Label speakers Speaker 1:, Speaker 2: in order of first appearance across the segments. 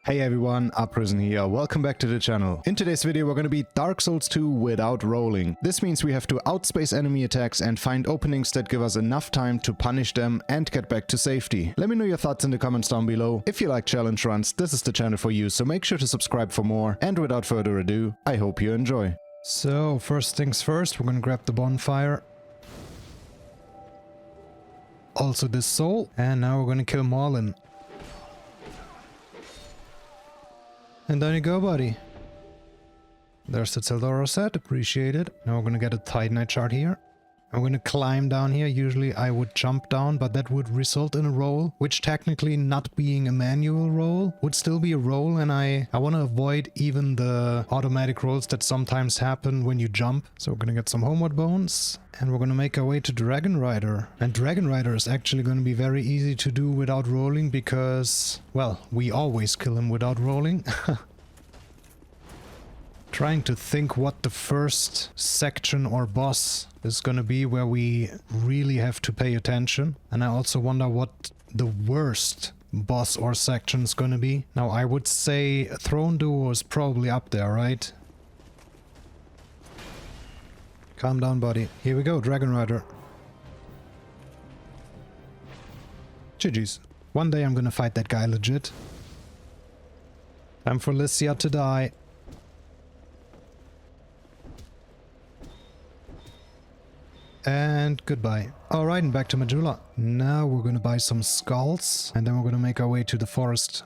Speaker 1: Hey everyone, Uprisen here, welcome back to the channel. In today's video we're gonna beat Dark Souls 2 without rolling. This means we have to outspace enemy attacks and find openings that give us enough time to punish them and get back to safety. Let me know your thoughts in the comments down below. If you like challenge runs, this is the channel for you, so make sure to subscribe for more. And without further ado, I hope you enjoy. So first things first, we're gonna grab the bonfire. Also this soul, and now we're gonna kill Marlin. And down you go, buddy. There's the Tseldora set, appreciate it. Now we're gonna get a Titanite chart here. I'm gonna climb down here. Usually I would jump down, but that would result in a roll, which technically not being a manual roll would still be a roll, and I want to avoid even the automatic rolls that sometimes happen when you jump. So we're gonna get some homeward bones, and we're gonna make our way to Dragonrider. And Dragonrider is actually gonna be very easy to do without rolling because, well, we always kill him without rolling. Trying to think what the first section or boss is gonna be where we really have to pay attention. And I also wonder what the worst boss or section is gonna be. Now I would say Throne Duo is probably up there, right? Calm down, buddy. Here we go, Dragonrider. GG's. One day I'm gonna fight that guy legit. Time for Lycia to die. And goodbye. Alright, and back to Majula. Now we're gonna buy some skulls, and then we're gonna make our way to the forest.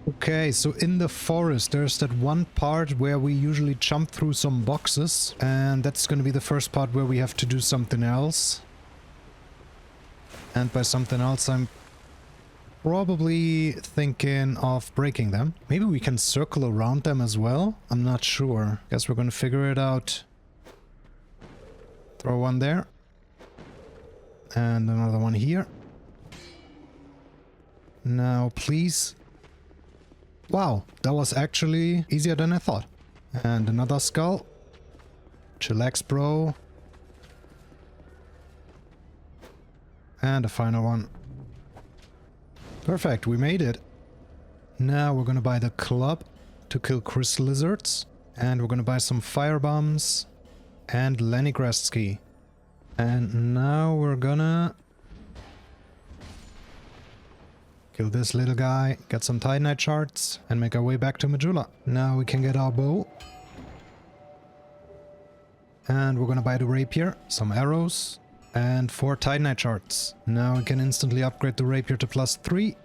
Speaker 1: Okay, so in the forest there's that one part where we usually jump through some boxes, and that's gonna be the first part where we have to do something else. And by something else I'm probably thinking of breaking them. Maybe we can circle around them as well? I'm not sure. Guess we're gonna figure it out. Throw one there. And another one here. Now, please. Wow, that was actually easier than I thought. And another skull. Chillax, bro. And a final one. Perfect, we made it. Now we're gonna buy the club to kill crystal lizards. And we're gonna buy some fire bombs. And Lenigreski. And now we're gonna kill this little guy, get some Titanite charts, and make our way back to Majula. Now we can get our bow. And we're gonna buy the rapier, some arrows, and 4 Titanite charts. Now we can instantly upgrade the rapier to +3.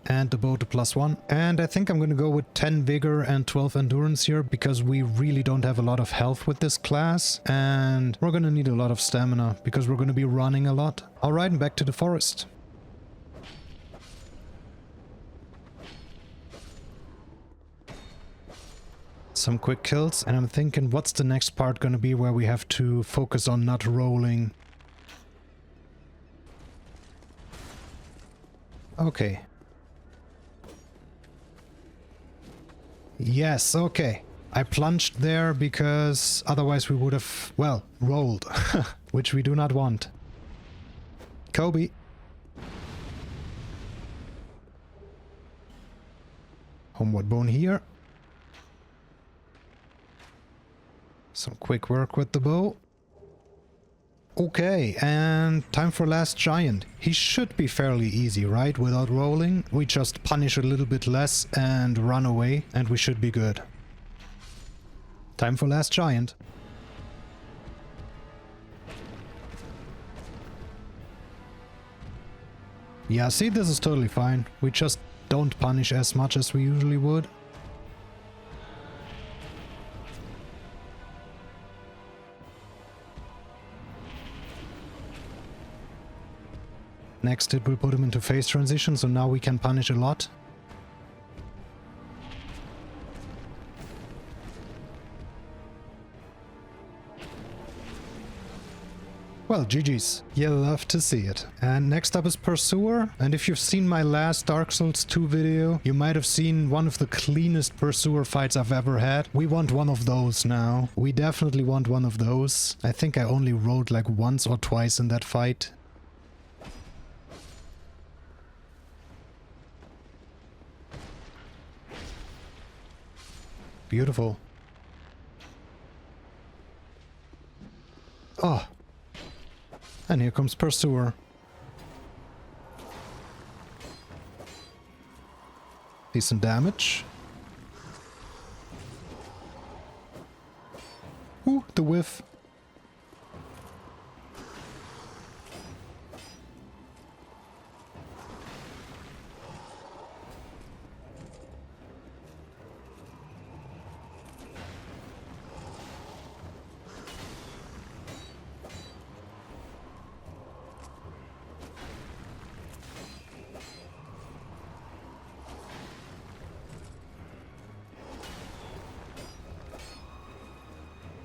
Speaker 1: And the bow to +1. And I think I'm gonna go with 10 vigor and 12 endurance here, because we really don't have a lot of health with this class, and we're gonna need a lot of stamina because we're gonna be running a lot. Alright, and back to the forest. Some quick kills, and I'm thinking what's the next part gonna be where we have to focus on not rolling. Okay. Yes, okay. I plunged there because otherwise we would have, well, rolled, which we do not want. Kobe. Homeward bone here. Some quick work with the bow. Okay, and time for last giant. He should be fairly easy, right? Without rolling, we just punish a little bit less and run away, and we should be good. Time for last giant. Yeah, see, this is totally fine. We just don't punish as much as we usually would. Next it will put him into phase transition, so now we can punish a lot. Well, GG's. You love to see it. And next up is Pursuer. And if you've seen my last Dark Souls 2 video, you might have seen one of the cleanest Pursuer fights I've ever had. We want one of those now. We definitely want one of those. I think I only rolled like once or twice in that fight. Beautiful. Oh. And here comes Pursuer. Decent damage. Ooh, the whiff.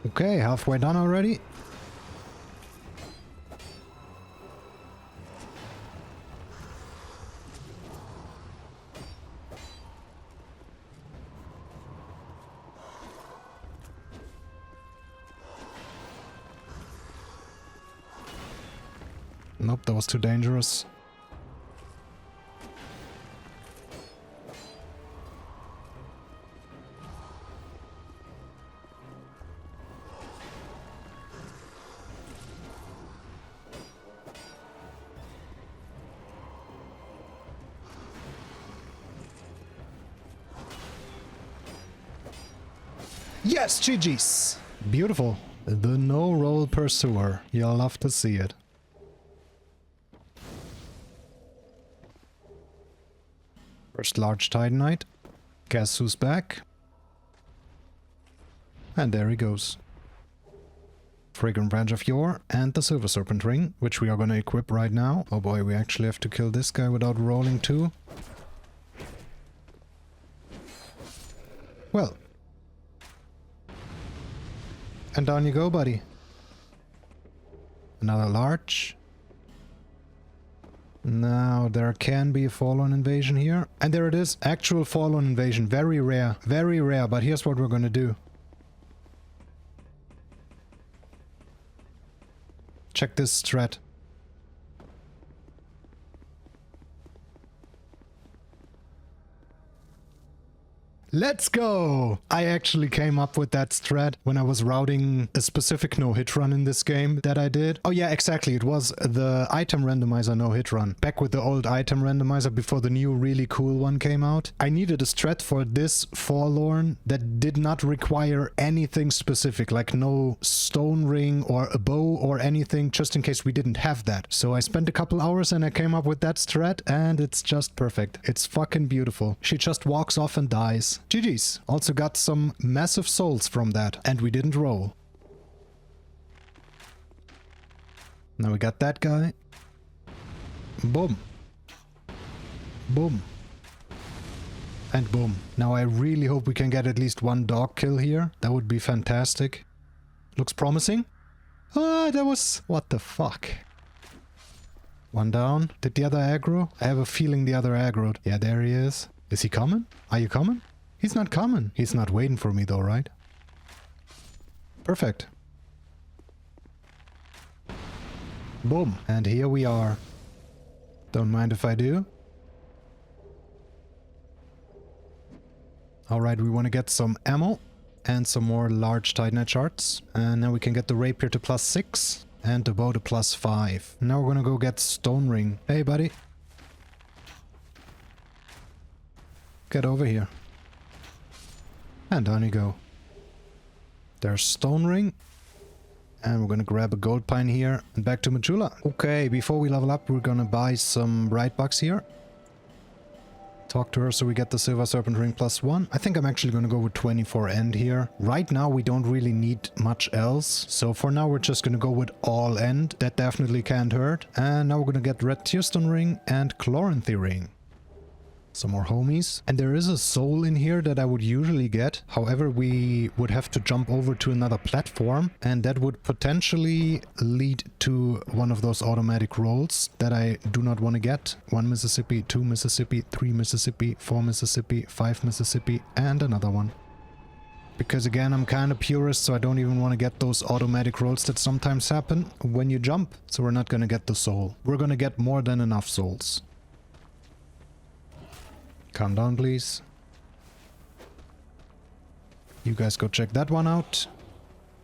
Speaker 1: Okay, halfway done already. Nope, that was too dangerous. Yes, GG's. Beautiful. The no-roll Pursuer. You'll love to see it. First large Titanite. Guess who's back? And there he goes. Fragrant Branch of Yore and the Silver Serpent Ring, which we are going to equip right now. Oh boy, we actually have to kill this guy without rolling too. Well. And down you go, buddy. Another large. Now, there can be a Fallen Invasion here. And there it is. Actual Fallen Invasion. Very rare. Very rare. But here's what we're gonna do. Check this strat. Let's go! I actually came up with that strat when I was routing a specific no-hit run in this game that I did. Oh yeah, exactly. It was the item randomizer no-hit run. Back with the old item randomizer before the new really cool one came out. I needed a strat for this Forlorn that did not require anything specific, like no stone ring or a bow or anything, just in case we didn't have that. So I spent a couple hours and I came up with that strat, and it's just perfect. It's fucking beautiful. She just walks off and dies. GG's. Also got some massive souls from that, and we didn't roll. Now we got that guy. Boom. Boom. And boom. Now I really hope we can get at least one dog kill here. That would be fantastic. Looks promising. Ah, that was... what the fuck? One down. Did the other aggro? I have a feeling the other aggroed. Yeah, there he is. Is he coming? Are you coming? He's not coming. He's not waiting for me though, right? Perfect. Boom. And here we are. Don't mind if I do. Alright, we want to get some ammo and some more large Titanite shards. And then we can get the rapier to +6 and the bow to +5. Now we're gonna go get stone ring. Hey buddy. Get over here. And down you go. There's stone ring. And we're gonna grab a gold pine here and back to Majula. Okay, before we level up, we're gonna buy some bright bucks here. Talk to her so we get the silver serpent ring +1. I think I'm actually gonna go with 24 end here. Right now we don't really need much else. So for now we're just gonna go with all end. That definitely can't hurt. And now we're gonna get red tearstone ring and chloranthy ring. Some more homies. And there is a soul in here that I would usually get. However, we would have to jump over to another platform, and that would potentially lead to one of those automatic rolls that I do not want to get. 1 Mississippi, 2 Mississippi, 3 Mississippi, 4 Mississippi, 5 Mississippi, and another one. Because again, I'm kind of purist, so I don't even want to get those automatic rolls that sometimes happen when you jump. So we're not going to get the soul. We're going to get more than enough souls. Calm down, please. You guys go check that one out.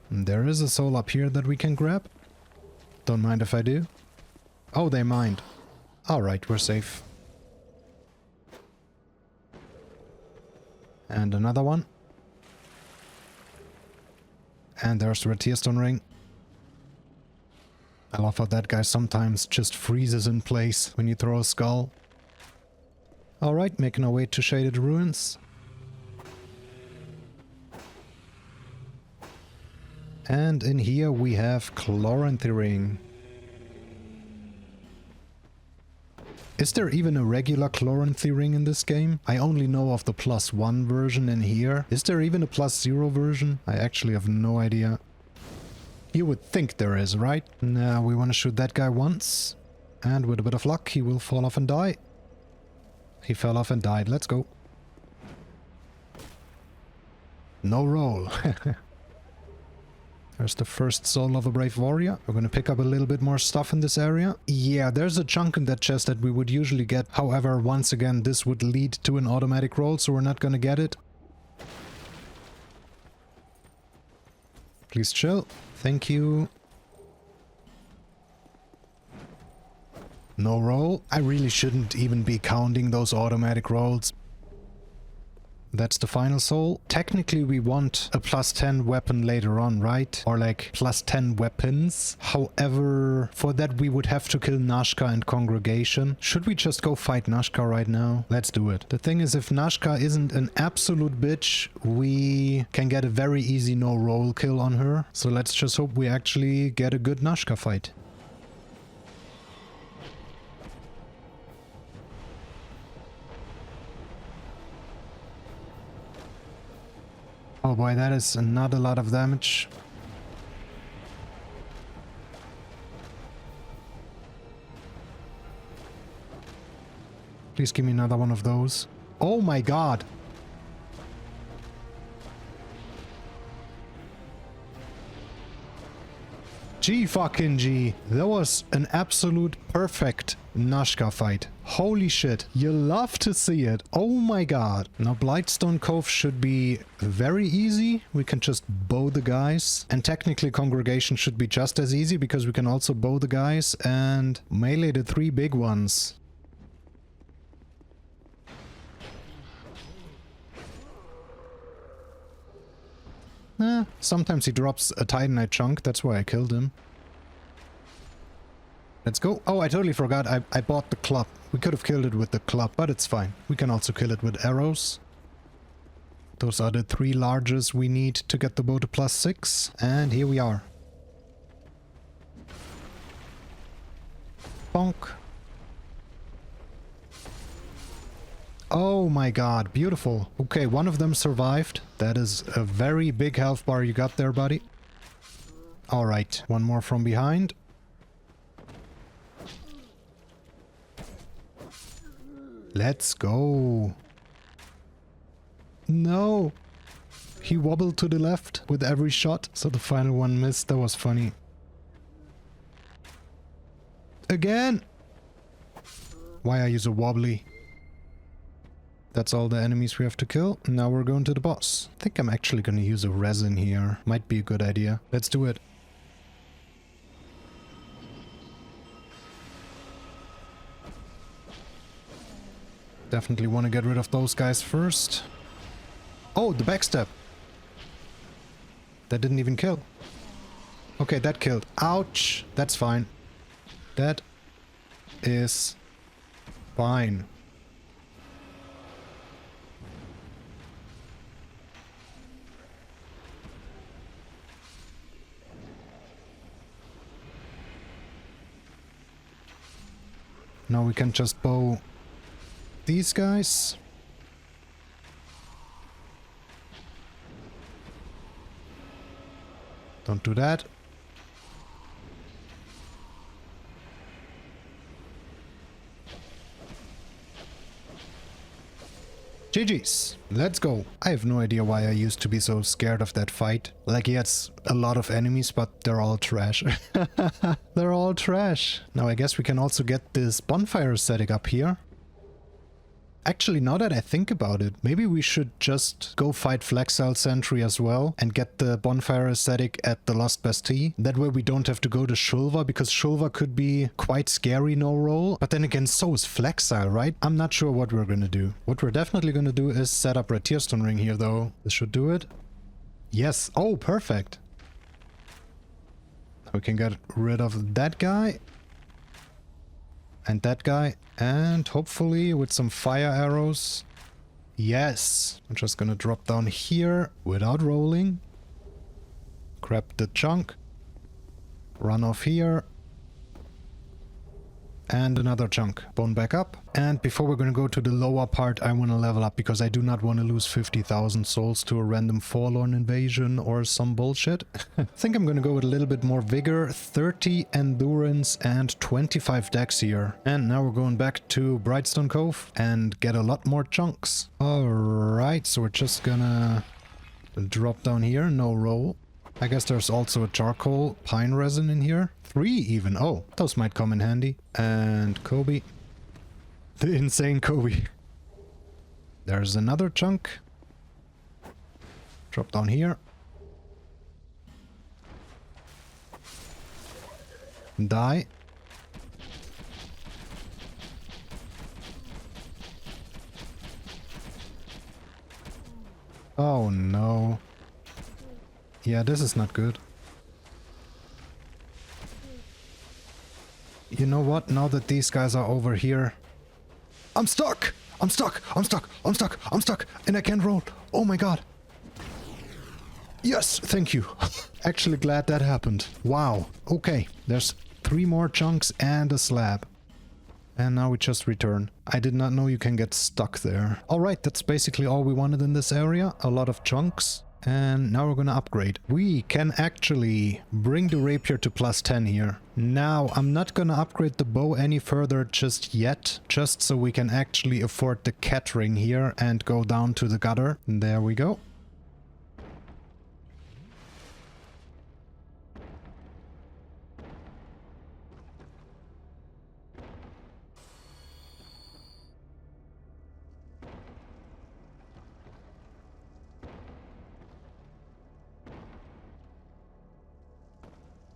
Speaker 1: And there is a soul up here that we can grab. Don't mind if I do. Oh, they mind. Alright, we're safe. And another one. And there's the Tearstone ring. I love how that guy sometimes just freezes in place when you throw a skull. Alright, making our way to Shaded Ruins. And in here we have Chloranthy ring. Is there even a regular Chloranthy ring in this game? I only know of the +1 version in here. Is there even a +0 version? I actually have no idea. You would think there is, right? Now we want to shoot that guy once. And with a bit of luck, he will fall off and die. He fell off and died. Let's go. No roll. There's the first soul of a brave warrior. We're gonna pick up a little bit more stuff in this area. Yeah, there's a chunk in that chest that we would usually get. However, once again, this would lead to an automatic roll, so we're not gonna get it. Please chill. Thank you. No roll. I really shouldn't even be counting those automatic rolls. That's the final soul. Technically we want a +10 weapon later on, right? Or like +10 weapons. However, for that we would have to kill Najka and Congregation. Should we just go fight Najka right now? Let's do it. The thing is, if Najka isn't an absolute bitch, we can get a very easy no-roll kill on her. So let's just hope we actually get a good Najka fight. Oh boy, that is not a lot of damage. Please give me another one of those. Oh my god! G fucking G. That was an absolute perfect Najka fight. Holy shit. You love to see it. Oh my god. Now Brightstone Cove should be very easy. We can just bow the guys. And technically Congregation should be just as easy because we can also bow the guys and melee the 3 big ones. Sometimes he drops a Titanite chunk, that's why I killed him. Let's go. Oh, I totally forgot, I bought the club. We could have killed it with the club, but it's fine. We can also kill it with arrows. Those are the 3 largest we need to get the bow to +6. And here we are. Bonk. Oh my god, beautiful. Okay, one of them survived. That is a very big health bar you got there, buddy. Alright, one more from behind. Let's go. No. He wobbled to the left with every shot, so the final one missed. That was funny. Again! Why are you so wobbly? That's all the enemies we have to kill. Now we're going to the boss. I think I'm actually going to use a resin here. Might be a good idea. Let's do it. Definitely want to get rid of those guys first. Oh, the backstep. That didn't even kill. Okay, that killed. Ouch. That's fine. That is fine. Now we can just bow these guys. Don't do that. GG's. Let's go. I have no idea why I used to be so scared of that fight. Like, he has a lot of enemies, but they're all trash. They're all trash. Now I guess we can also get this bonfire setting up here. Actually, now that I think about it, maybe we should just go fight Flexile Sentry as well and get the bonfire aesthetic at the Lost Bastille. That way we don't have to go to Shulva, because Shulva could be quite scary no roll. But then again, so is Flexile, right? I'm not sure what we're gonna do. What we're definitely gonna do is set up Red Tearstone Ring here though. This should do it. Yes. Oh, perfect. We can get rid of that guy. And that guy. And hopefully with some fire arrows. Yes. I'm just gonna drop down here without rolling. Grab the chunk. Run off here. And another chunk. Bone back up. And before we're gonna go to the lower part, I want to level up because I do not want to lose 50,000 souls to a random forlorn invasion or some bullshit. I think I'm gonna go with a little bit more vigor, 30 endurance and 25 dex here. And now we're going back to Brightstone Cove and get a lot more chunks. Alright, so we're just gonna drop down here, no roll. I guess there's also a charcoal pine resin in here. 3 even. Oh, those might come in handy. And Kobe. The insane Kobe. There's another chunk. Drop down here. Die. Oh no. Yeah, this is not good. You know what? Now that these guys are over here... I'm stuck! I'm stuck! I'm stuck! I'm stuck! I'm stuck! And I can't roll! Oh my god! Yes! Thank you! Actually glad that happened. Wow. Okay. There's 3 more chunks and a slab. And now we just return. I did not know you can get stuck there. Alright, that's basically all we wanted in this area. A lot of chunks. And now we're gonna upgrade. We can actually bring the rapier to +10 here. Now, I'm not gonna upgrade the bow any further just yet, just so we can actually afford the cat ring here and go down to the gutter. There we go.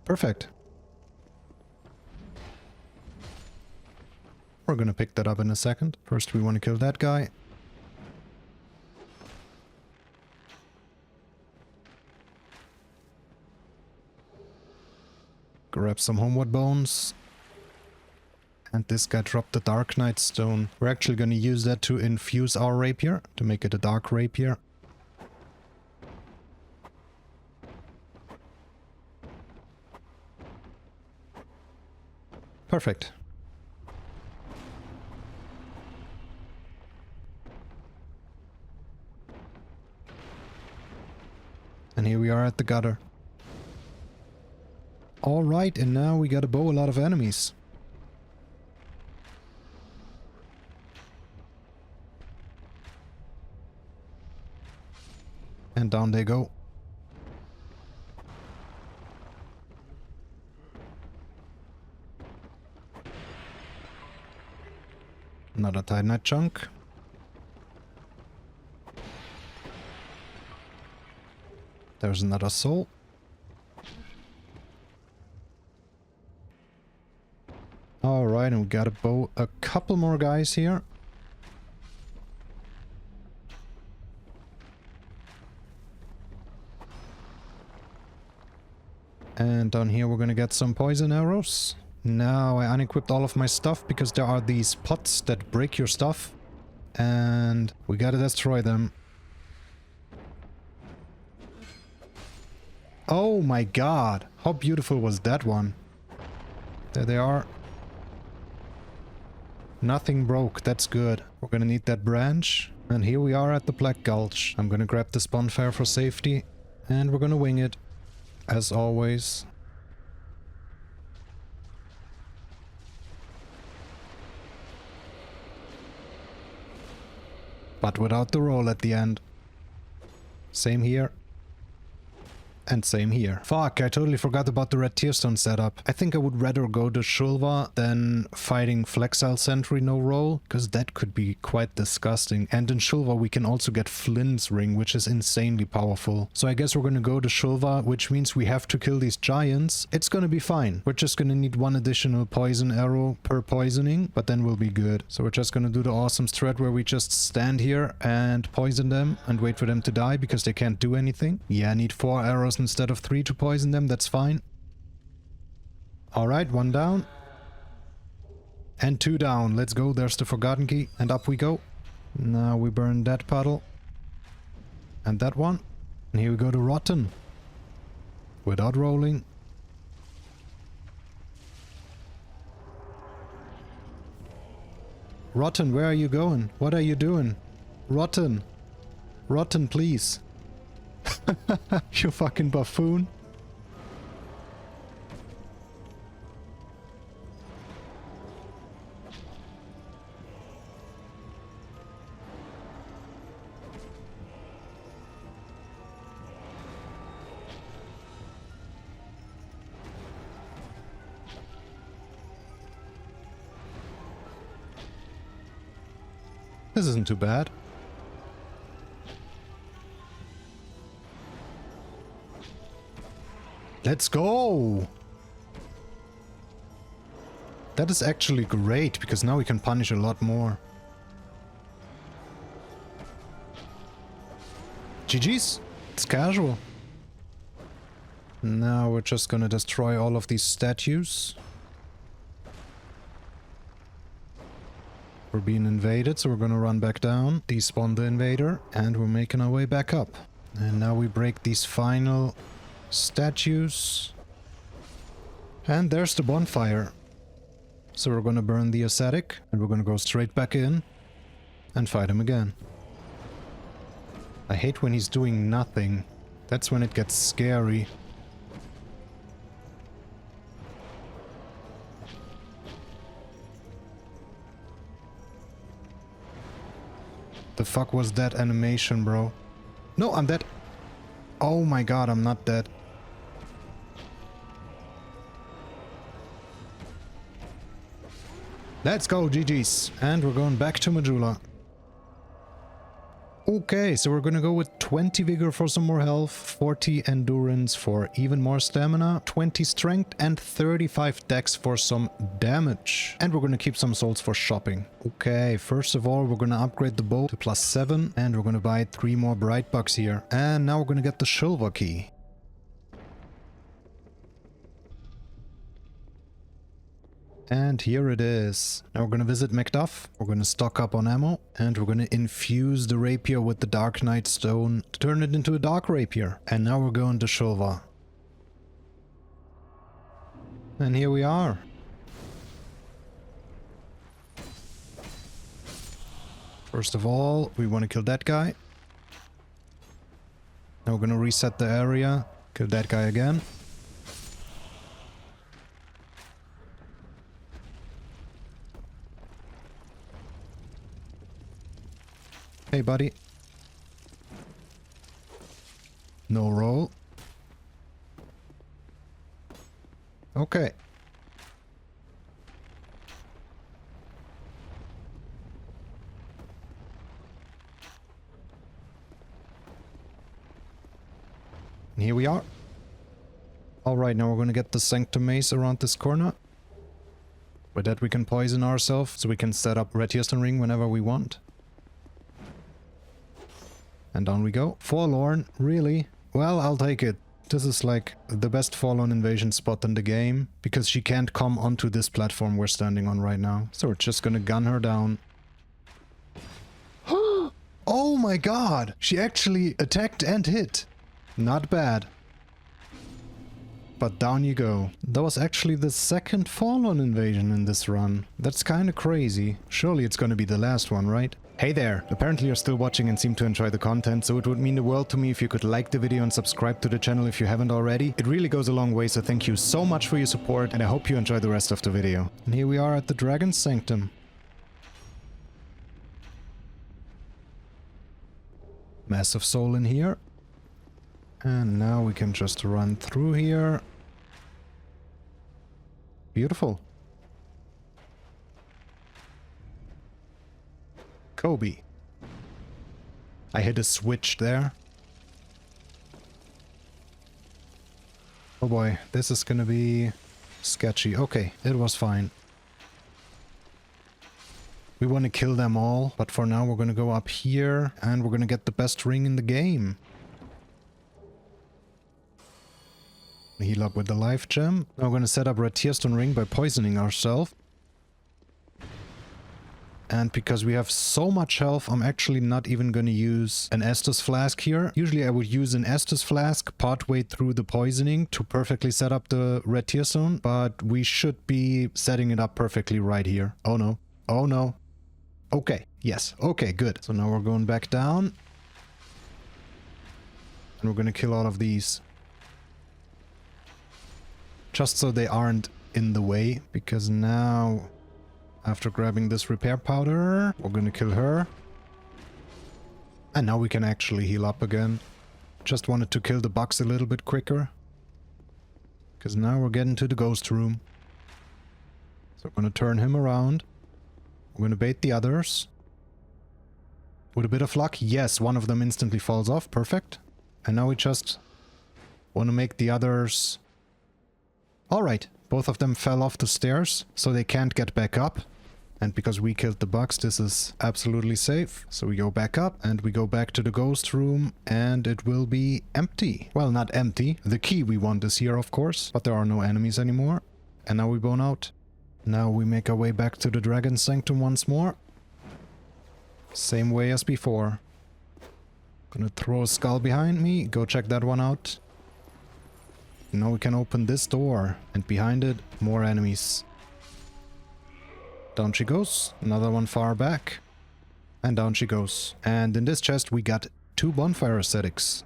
Speaker 1: Perfect. We're gonna pick that up in a second. First we want to kill that guy. Grab some homeward bones. And this guy dropped the Dark Knight stone. We're actually gonna use that to infuse our rapier, to make it a dark rapier. Perfect. And here we are at the gutter. Alright, and now we gotta bow a lot of enemies. And down they go. Another Titanite chunk. There's another soul. Alright, and we gotta bow a couple more guys here. And down here we're gonna get some poison arrows. Now I unequipped all of my stuff because there are these pots that break your stuff. And we gotta destroy them. Oh my god! How beautiful was that one? There they are. Nothing broke, that's good. We're gonna need that branch. And here we are at the Black Gulch. I'm gonna grab this bonfire for safety. And we're gonna wing it. As always. But without the roll at the end. Same here. And same here. Fuck, I totally forgot about the red tearstone setup. I think I would rather go to Shulva than fighting Flexile Sentry no roll, because that could be quite disgusting. And in Shulva we can also get Flint's Ring, which is insanely powerful. So I guess we're gonna go to Shulva, which means we have to kill these giants. It's gonna be fine. We're just gonna need one additional poison arrow per poisoning, but then we'll be good. So we're just gonna do the awesome strat where we just stand here and poison them and wait for them to die because they can't do anything. Yeah, I need 4 arrows instead of 3 to poison them, that's fine. Alright, 1 down. And 2 down. Let's go, there's the Forgotten Key. And up we go. Now we burn that puddle. And that one. And here we go to Rotten. Without rolling. Rotten, where are you going? What are you doing? Rotten. Rotten, please. You fucking buffoon. This isn't too bad. Let's go! That is actually great, because now we can punish a lot more. GG's. It's casual. Now we're just gonna destroy all of these statues. We're being invaded, so we're gonna run back down, despawn the invader, and we're making our way back up. And now we break these final statues. And there's the bonfire. So we're gonna burn the ascetic, and we're gonna go straight back in and fight him again. I hate when he's doing nothing. That's when it gets scary. The fuck was that animation, bro? No, I'm dead. Oh my god, I'm not dead. Let's go, GG's. And we're going back to Majula. Okay, so we're gonna go with 20 vigor for some more health, 40 endurance for even more stamina, 20 strength and 35 dex for some damage. And we're gonna keep some souls for shopping. Okay, first of all, we're gonna upgrade the bow to +7 and we're gonna buy 3 more bright bucks here. And now we're gonna get the Shulva key. And here it is. Now we're gonna visit Macduff, we're gonna stock up on ammo, and we're gonna infuse the rapier with the Dark Knight Stone to turn it into a Dark Rapier. And now we're going to Shulva. And here we are. First of all, we want to kill that guy. Now we're gonna reset the area, kill that guy again. Hey, buddy. No roll. Okay. And here we are. Alright, now we're gonna get the Sanctum mace around this corner. With that we can poison ourselves, so we can set up Red Tearstone Ring whenever we want. And down we go. Forlorn, really? Well, I'll take it. This is like the best Forlorn invasion spot in the game, because she can't come onto this platform we're standing on right now. So we're just gonna gun her down. Oh my god! She actually attacked and hit. Not bad. But down you go. That was actually the second Forlorn invasion in this run. That's kinda crazy. Surely it's gonna be the last one, right? Hey there! Apparently you're still watching and seem to enjoy the content, so it would mean the world to me if you could like the video and subscribe to the channel if you haven't already. It really goes a long way, so thank you so much for your support, and I hope you enjoy the rest of the video. And here we are at the Dragon's Sanctum. Massive soul in here. And now we can just run through here. Beautiful. Kobe. I hit a switch there. Oh boy, this is gonna be sketchy. Okay, it was fine. We want to kill them all, but for now we're gonna go up here and we're gonna get the best ring in the game. Heal up with the life gem. Now we're gonna set up Red Tearstone ring by poisoning ourselves. And because we have so much health, I'm actually not even going to use an Estus flask here. Usually I would use an Estus flask partway through the poisoning to perfectly set up the Red Tearstone, but we should be setting it up perfectly right here. Oh no. Oh no. Okay. Yes. Okay, good. So now we're going back down. And we're going to kill all of these. Just so they aren't in the way, because now... After grabbing this repair powder, we're gonna kill her. And now we can actually heal up again. Just wanted to kill the bugs a little bit quicker. Because now we're getting to the ghost room. So we're gonna turn him around. We're gonna bait the others. With a bit of luck, yes, one of them instantly falls off. Perfect. And now we just want to make the others... Alright, both of them fell off the stairs, so they can't get back up. And because we killed the bugs, this is absolutely safe. So we go back up and we go back to the ghost room and it will be empty. Well, not empty. The key we want is here, of course, but there are no enemies anymore. And now we bone out. Now we make our way back to the Dragon Sanctum once more. Same way as before. Gonna throw a skull behind me. Go check that one out. Now we can open this door. And behind it, more enemies. Down she goes. Another one far back. And down she goes. And in this chest we got 2 bonfire ascetics.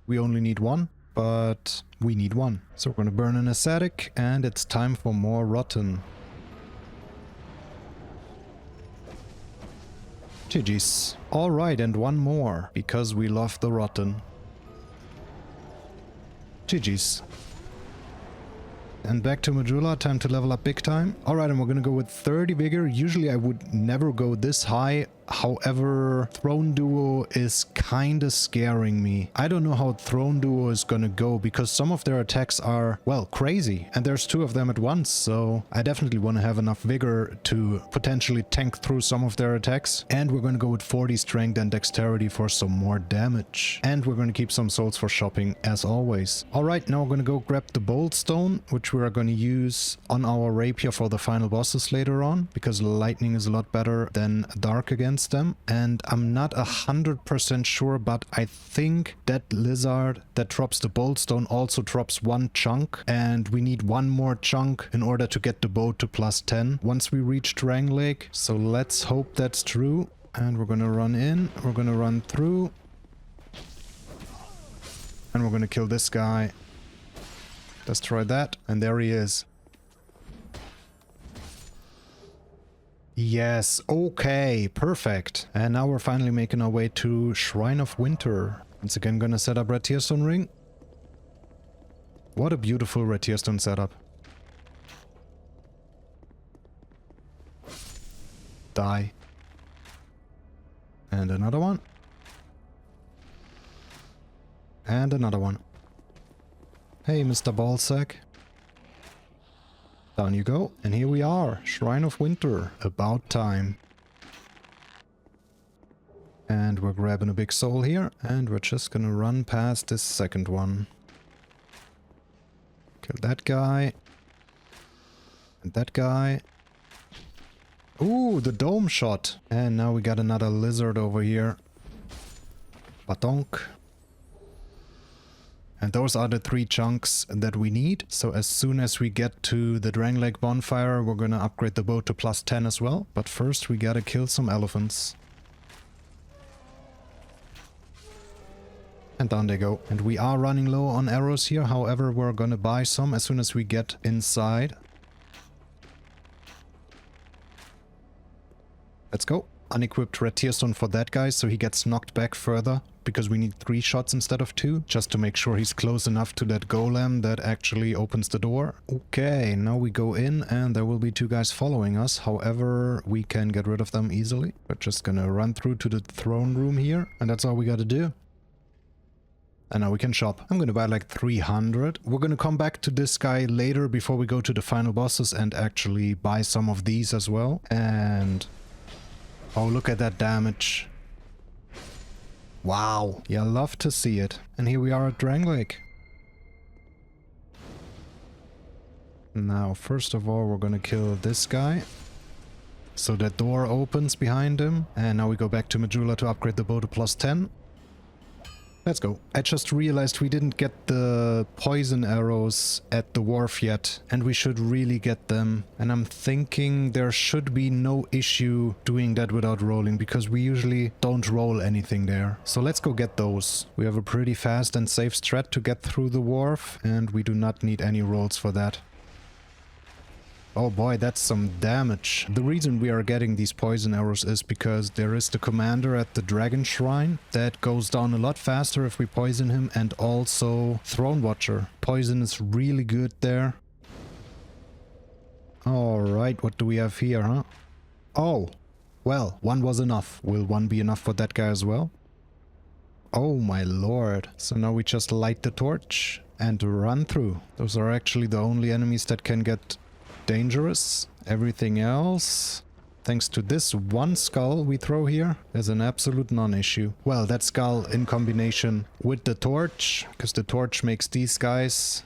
Speaker 1: We only need 1, but we need 1. So we're gonna burn an ascetic and it's time for more rotten. GG's. Alright, and 1 more, because we love the rotten. GG's. And back to Majula, time to level up big time. Alright, and we're gonna go with 30 vigor. Usually I would never go this high. However, Throne Duo is kinda scaring me. I don't know how Throne Duo is gonna go, because some of their attacks are, well, crazy. And there's 2 of them at once, so I definitely want to have enough vigor to potentially tank through some of their attacks. And we're gonna go with 40 strength and dexterity for some more damage. And we're gonna keep some souls for shopping, as always. Alright, now we're gonna go grab the Bolt Stone, which we are gonna use on our rapier for the final bosses later on, because lightning is a lot better than dark against them. And I'm not 100% sure, but I think that lizard that drops the Bolt Stone also drops 1 chunk, and we need 1 more chunk in order to get the bow to +10 once we reach Drangleic. So let's hope that's true. And we're gonna run in, we're gonna run through, and we're gonna kill this guy. Destroy that, and there he is. Yes, okay, perfect. And now we're finally making our way to Shrine of Winter. Once again, gonna set up Red Tearstone ring. What a beautiful Red Tearstone setup. Die. And another one. And another one. Hey, Mr. Ballsack. Down you go. And here we are. Shrine of Winter. About time. And we're grabbing a big soul here. And we're just gonna run past this second one. Kill that guy. And that guy. Ooh, the dome shot. And now we got another lizard over here. Batonk. And those are the 3 chunks that we need. So as soon as we get to the Drangleic bonfire, we're gonna upgrade the bow to +10 as well. But first we gotta kill some elephants. And down they go. And we are running low on arrows here. However, we're gonna buy some as soon as we get inside. Let's go. unequipped red tier stone for that guy, so he gets knocked back further, because we need 3 shots instead of 2, just to make sure he's close enough to that golem that actually opens the door. Okay, now we go in and there will be 2 guys following us. However, we can get rid of them easily. We're just gonna run through to the throne room here, and that's all we gotta do. And now we can shop. I'm gonna buy like 300. We're gonna come back to this guy later before we go to the final bosses and actually buy some of these as well. And... oh, look at that damage. Wow. Yeah, love to see it. And here we are at Drangleic. Now, first of all, we're gonna kill this guy. So that door opens behind him. And now we go back to Majula to upgrade the bow to +10. Let's go. I just realized we didn't get the poison arrows at the wharf yet, and we should really get them. And I'm thinking there should be no issue doing that without rolling, because we usually don't roll anything there. So let's go get those. We have a pretty fast and safe strat to get through the wharf, and we do not need any rolls for that. Oh boy, that's some damage. The reason we are getting these poison arrows is because there is the commander at the dragon shrine that goes down a lot faster if we poison him, and also Throne Watcher. Poison is really good there. Alright, what do we have here, huh? Oh, well, 1 was enough. Will 1 be enough for that guy as well? Oh my lord. So now we just light the torch and run through. Those are actually the only enemies that can get dangerous. Everything else, thanks to this 1 skull we throw here, is an absolute non-issue. Well, that skull in combination with the torch, because the torch makes these guys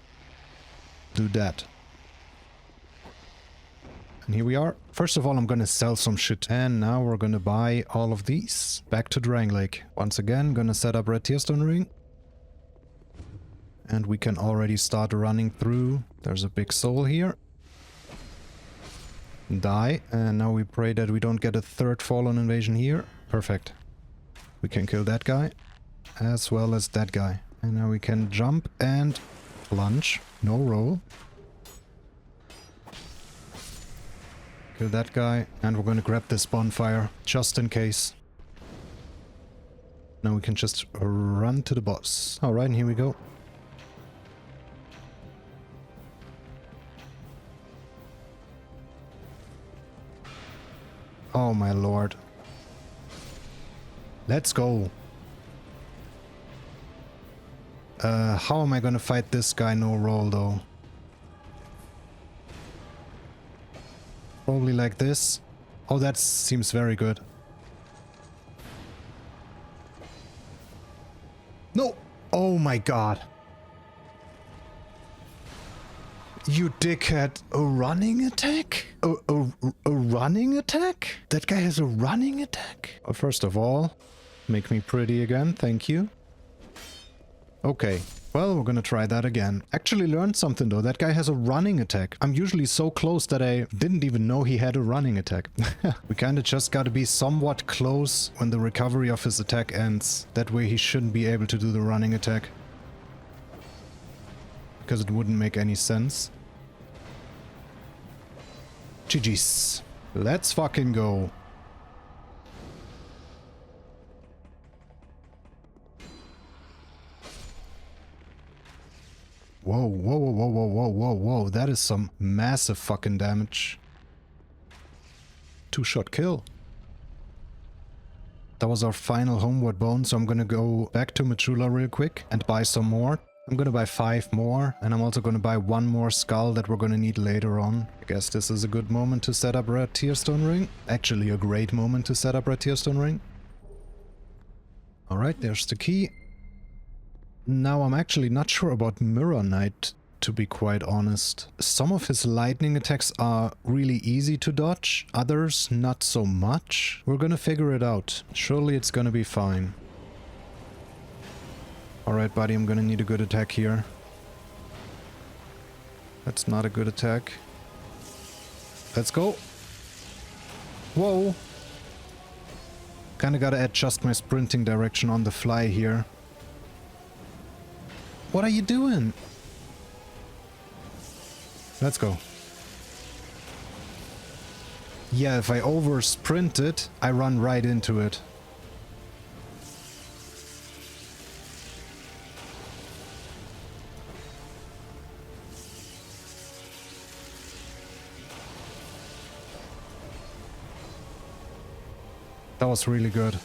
Speaker 1: do that. And here we are. First of all, I'm gonna sell some shit. And now we're gonna buy all of these. Back to Drangleic. Once again, gonna set up red tearstone ring. And we can already start running through. There's a big soul here. Die, and now we pray that we don't get a 3rd fallen invasion here. Perfect. We can kill that guy as well as that guy, and now we can jump and plunge. No roll. Kill that guy, and we're gonna grab this bonfire just in case. Now we can just run to the boss. Alright, and here we go. Oh my lord. Let's go. How am I gonna fight this guy no roll though? Probably like this. Oh, that seems very good. No! Oh my god. You dickhead. A running attack? A running attack? That guy has a running attack? Well, first of all, make me pretty again, thank you. Okay, well, we're gonna try that again. Actually learned something though, that guy has a running attack. I'm usually so close that I didn't even know he had a running attack. We kinda just gotta be somewhat close when the recovery of his attack ends. That way he shouldn't be able to do the running attack. Because it wouldn't make any sense. GG's. Let's fucking go. Whoa, whoa, whoa, whoa, whoa, whoa, whoa, whoa. That is some massive fucking damage. 2-shot kill. That was our final homeward bone, so I'm gonna go back to Majula real quick and buy some more. I'm gonna buy 5 more, and I'm also gonna buy 1 more skull that we're gonna need later on. I guess this is a good moment to set up red tearstone ring. Actually a great moment to set up red tearstone ring. Alright, there's the key. Now I'm actually not sure about Mirror Knight, to be quite honest. Some of his lightning attacks are really easy to dodge, others not so much. We're gonna figure it out. Surely it's gonna be fine. Alright, buddy, I'm gonna need a good attack here. That's not a good attack. Let's go. Whoa. Kinda gotta adjust my sprinting direction on the fly here. What are you doing? Let's go. Yeah, if I over sprint it, I run right into it. That was really good.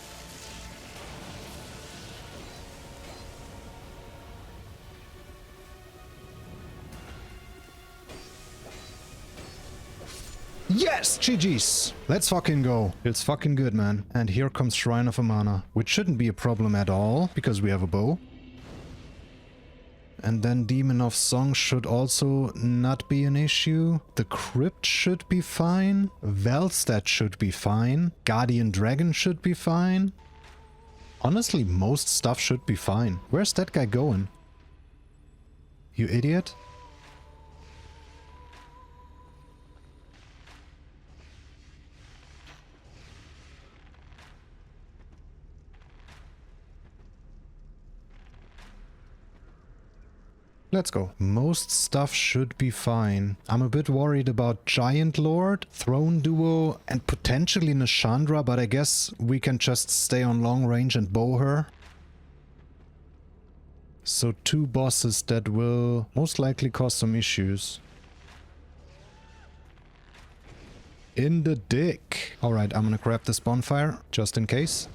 Speaker 1: Yes! GG's! Let's fucking go. It's fucking good, man. And here comes Shrine of Amana, which shouldn't be a problem at all, because we have a bow. And then Demon of Song should also not be an issue. The Crypt should be fine. Velstadt should be fine. Guardian Dragon should be fine. Honestly, most stuff should be fine. Where's that guy going? You idiot? Let's go. Most stuff should be fine. I'm a bit worried about Giant Lord, Throne Duo, and potentially Nashandra, but I guess we can just stay on long range and bow her. So 2 bosses that will most likely cause some issues. In the dick. Alright, I'm gonna grab this bonfire, just in case.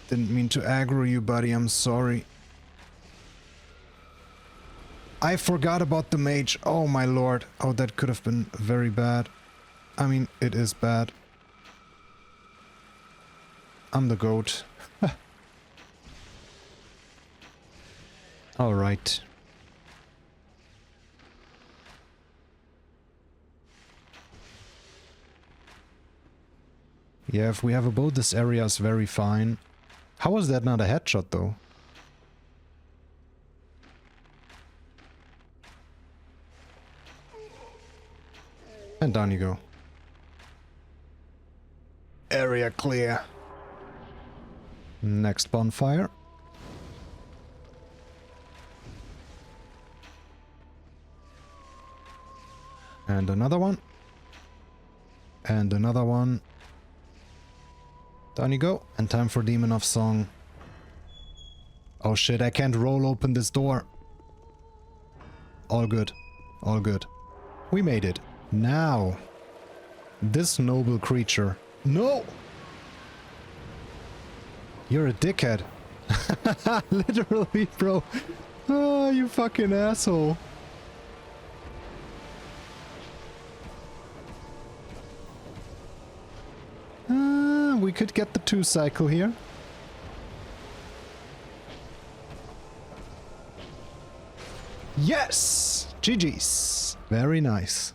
Speaker 1: Didn't mean to aggro you, buddy, I'm sorry. I forgot about the mage. Oh my lord. Oh, that could have been very bad. I mean, it is bad. I'm the goat. Alright. Yeah, if we have a bow, this area is very fine. How was that not a headshot though? And down you go. Area clear. Next bonfire. And another one. And another one. Down you go. And time for Demon of Song. Oh shit, I can't roll open this door. All good. All good. We made it. Now, this noble creature. No! You're a dickhead. Literally, bro. Oh, you fucking asshole. We could get the 2 cycle here. Yes! GG's. Very nice.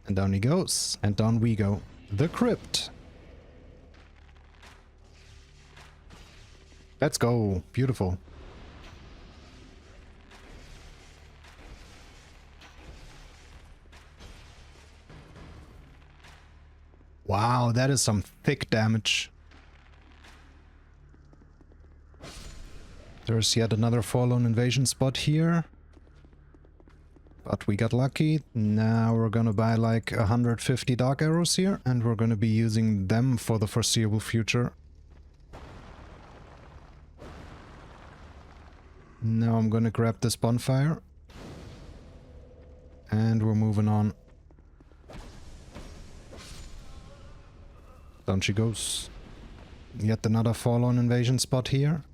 Speaker 1: And down he goes. And down we go. The Crypt. Let's go. Beautiful. Wow, that is some thick damage. There's yet another Forlorn Invasion spot here. But we got lucky. Now we're gonna buy like 150 Dark Arrows here. And we're gonna be using them for the foreseeable future. Now I'm gonna grab this bonfire. And we're moving on. Down she goes. Yet another Forlorn Invasion spot here.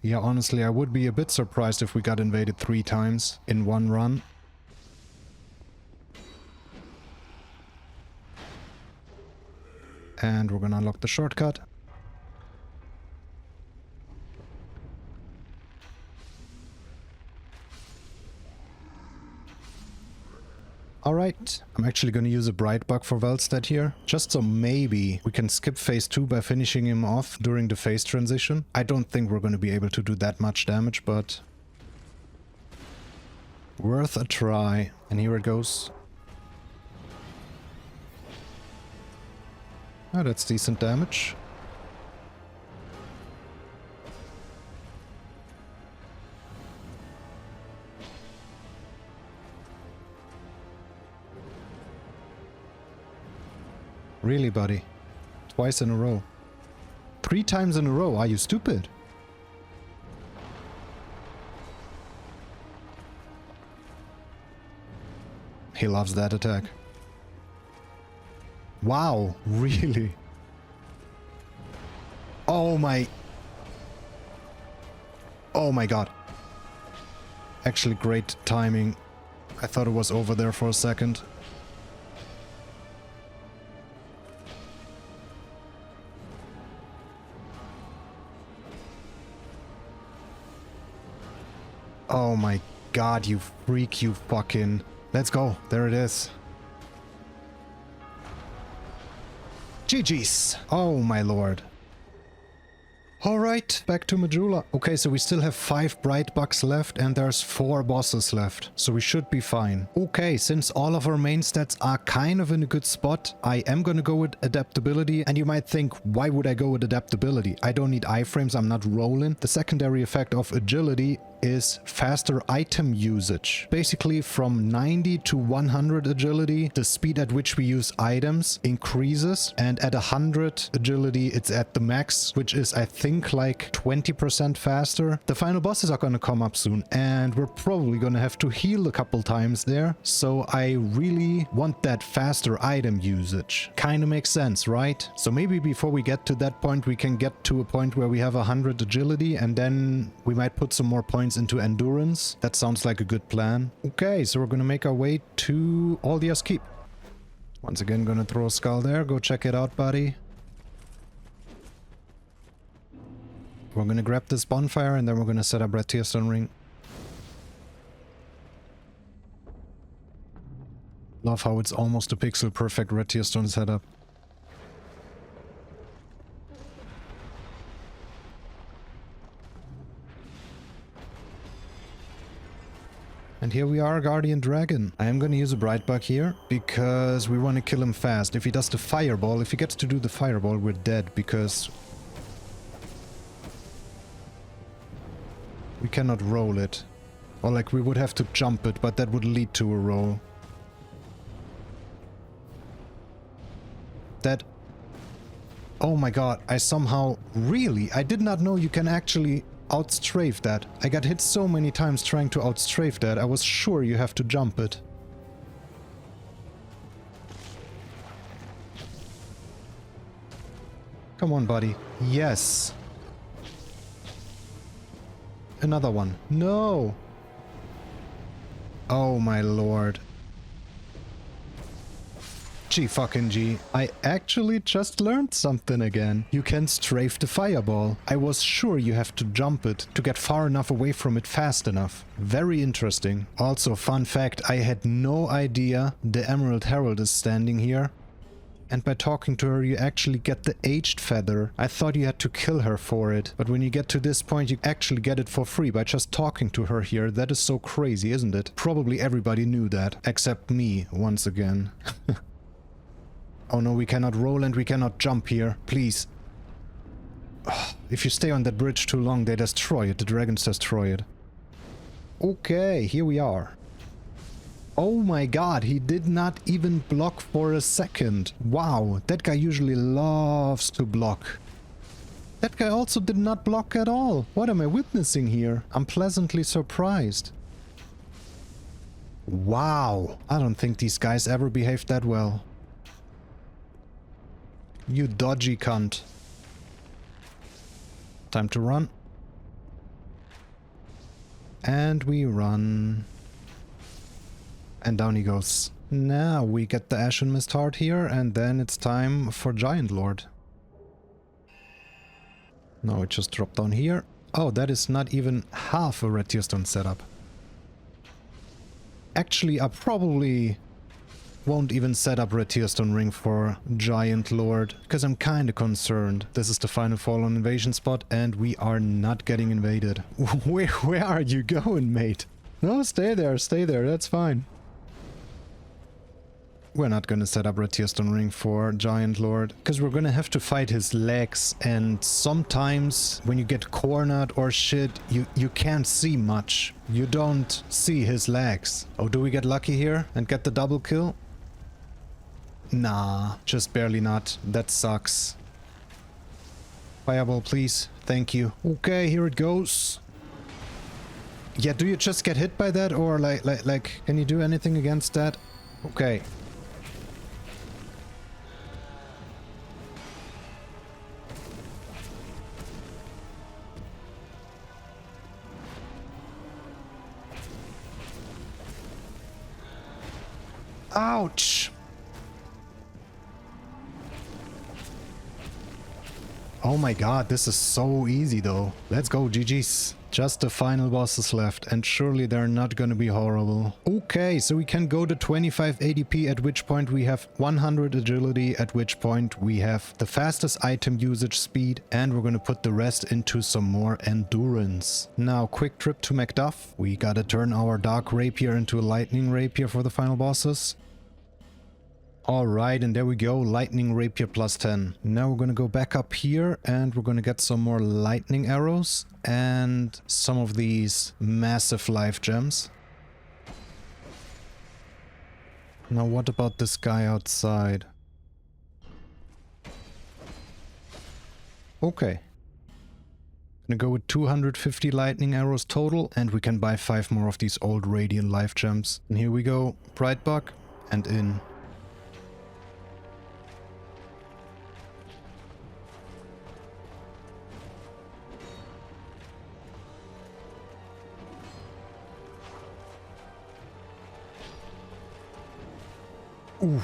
Speaker 1: Yeah, honestly, I would be a bit surprised if we got invaded 3 times in one run. And we're gonna unlock the shortcut. Alright, I'm actually gonna use a Bright Bug for Velstadt here, just so maybe we can skip phase 2 by finishing him off during the phase transition. I don't think we're gonna be able to do that much damage, but worth a try. And here it goes. Oh, that's decent damage. Really, buddy? Twice in a row. 3 times in a row. Are you stupid? He loves that attack. Wow, really? Oh my... Oh my god. Actually, great timing. I thought it was over there for a second. Oh my god, you freak, you fucking... Let's go. There it is. GG's. Oh my lord. Alright, back to Majula. Okay, so we still have 5 bright bucks left and there's 4 bosses left. So we should be fine. Okay, since all of our main stats are kind of in a good spot, I am gonna go with adaptability. And you might think, why would I go with adaptability? I don't need iframes, I'm not rolling. The secondary effect of agility is faster item usage. Basically from 90 to 100 agility, the speed at which we use items increases, and at 100 agility it's at the max, which is I think like 20% faster. The final bosses are gonna come up soon and we're probably gonna have to heal a couple times there, so I really want that faster item usage. Kinda makes sense, right? So maybe before we get to that point we can get to a point where we have 100 agility and then we might put some more points into endurance. That sounds like a good plan. Okay, so we're gonna make our way to Aldia's Keep. Once again, gonna throw a skull there. Go check it out, buddy. We're gonna grab this bonfire and then we're gonna set up Red Tearstone Ring. Love how it's almost a pixel perfect Red Tearstone setup. And here we are, Guardian Dragon. I am going to use a Bright Bug here, because we want to kill him fast. If he does the Fireball, if he gets to do the Fireball, we're dead, because we cannot roll it. Or like, we would have to jump it, but that would lead to a roll. That... Oh my god, I somehow... Really? I did not know you can actually... outstrafe that. I got hit so many times trying to outstrafe that, I was sure you have to jump it. Come on, buddy. Yes. Another one. No! Oh my lord. G fucking G. I actually just learned something again. You can strafe the fireball. I was sure you have to jump it to get far enough away from it fast enough. Very interesting. Also, fun fact, I had no idea the Emerald Herald is standing here. And by talking to her, you actually get the aged feather. I thought you had to kill her for it. But when you get to this point, you actually get it for free by just talking to her here. That is so crazy, isn't it? Probably everybody knew that. Except me, once again. Oh no, we cannot roll and we cannot jump here. Please. Ugh, if you stay on that bridge too long, they destroy it. The dragons destroy it. Okay, here we are. Oh my god, he did not even block for a second. Wow, that guy usually loves to block. That guy also did not block at all. What am I witnessing here? I'm pleasantly surprised. Wow, I don't think these guys ever behaved that well. You dodgy cunt. Time to run. And we run. And down he goes. Now we get the Ashen Mist Heart here, and then it's time for Giant Lord. No, it just dropped down here. Oh, that is not even half a Red Tearstone setup. Actually, I probably won't even set up Red Tearstone Ring for Giant Lord, because I'm kinda concerned. This is the final Fallen invasion spot, and we are not getting invaded. Where are you going, mate? No, stay there, that's fine. We're not gonna set up Red Tearstone Ring for Giant Lord, because we're gonna have to fight his legs, and sometimes when you get cornered or shit, you can't see much. You don't see his legs. Oh, do we get lucky here and get the double kill? Nah, just barely not. That sucks. Fireball, please. Thank you. Okay, here it goes. Yeah, do you just get hit by that, or like, can you do anything against that? Okay. Ouch! Oh my god, this is so easy though. Let's go, GG's. Just the final bosses left, and surely they're not gonna be horrible. Okay, so we can go to 25 ADP, at which point we have 100 agility, at which point we have the fastest item usage speed, and we're gonna put the rest into some more endurance. Now, quick trip to Macduff. We gotta turn our Dark Rapier into a Lightning Rapier for the final bosses. Alright, and there we go, Lightning Rapier plus 10. Now we're gonna go back up here and we're gonna get some more lightning arrows and some of these massive life gems. Now what about this guy outside? Okay. Gonna go with 250 lightning arrows total, and we can buy 5 more of these old radiant life gems. And here we go, Brightbug, and in. Ooh.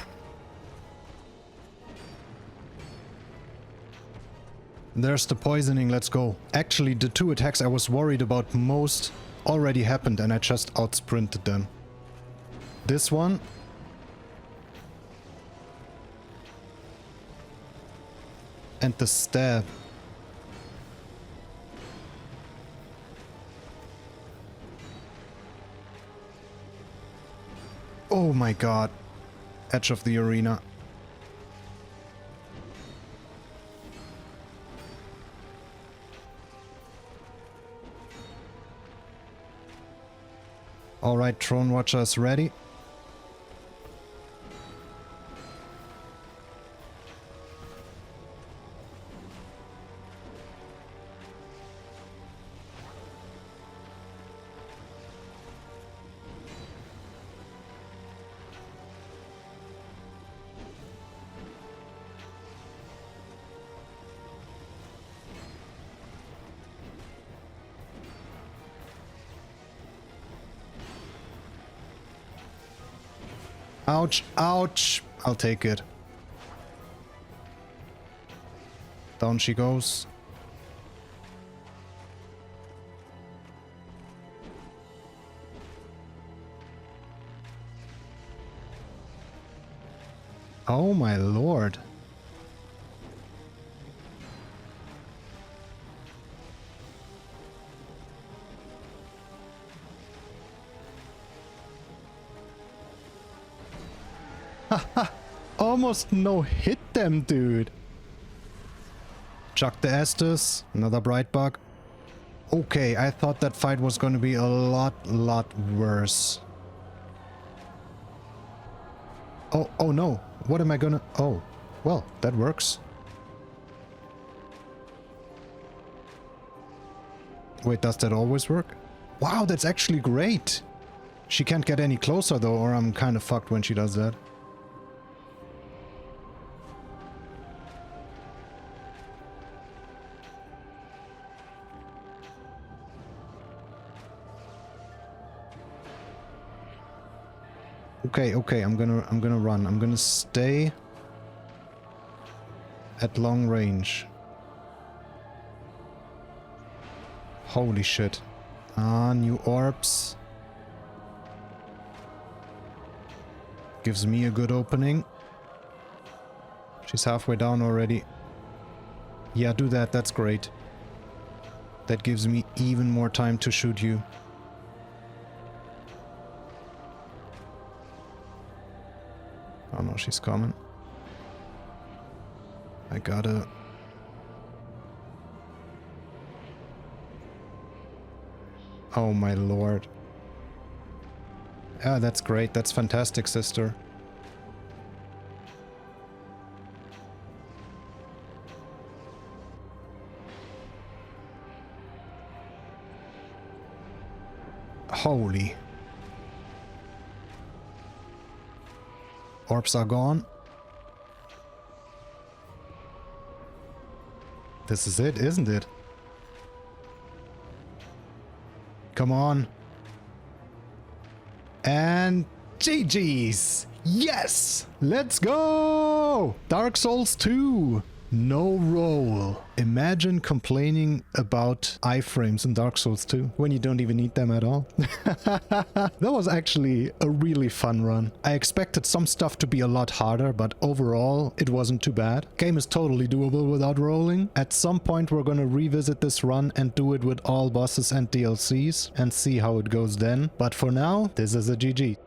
Speaker 1: There's the poisoning, let's go. Actually, the 2 attacks I was worried about most already happened and I just outsprinted them. This one. And the stab. Oh my god. Edge of the arena. Alright, Throne Watcher is ready. Ouch, ouch. I'll take it. Down she goes. Oh my lord. Haha, almost no hit them, dude. Chuck the Estus, another Brightbug. Okay, I thought that fight was going to be a lot worse. Oh no, what am I gonna... Oh, well, that works. Wait, does that always work? Wow, that's actually great. She can't get any closer though, or I'm kind of fucked when she does that. Okay, I'm gonna run. I'm gonna stay at long range. Holy shit. Ah, new orbs. Gives me a good opening. She's halfway down already. Yeah, do that. That's great. That gives me even more time to shoot you. Oh no, she's coming. I gotta... Oh my lord. Yeah, that's great. That's fantastic, sister. Holy. Orbs are gone. This is it, isn't it? Come on. And GG's! Yes! Let's go! Dark Souls 2! No roll. Imagine complaining about iframes in Dark Souls 2 when you don't even need them at all. That was actually a really fun run. I expected some stuff to be a lot harder, but overall it wasn't too bad. Game is totally doable without rolling. At some point we're gonna revisit this run and do it with all bosses and DLCs and see how it goes then. But for now, this is a GG.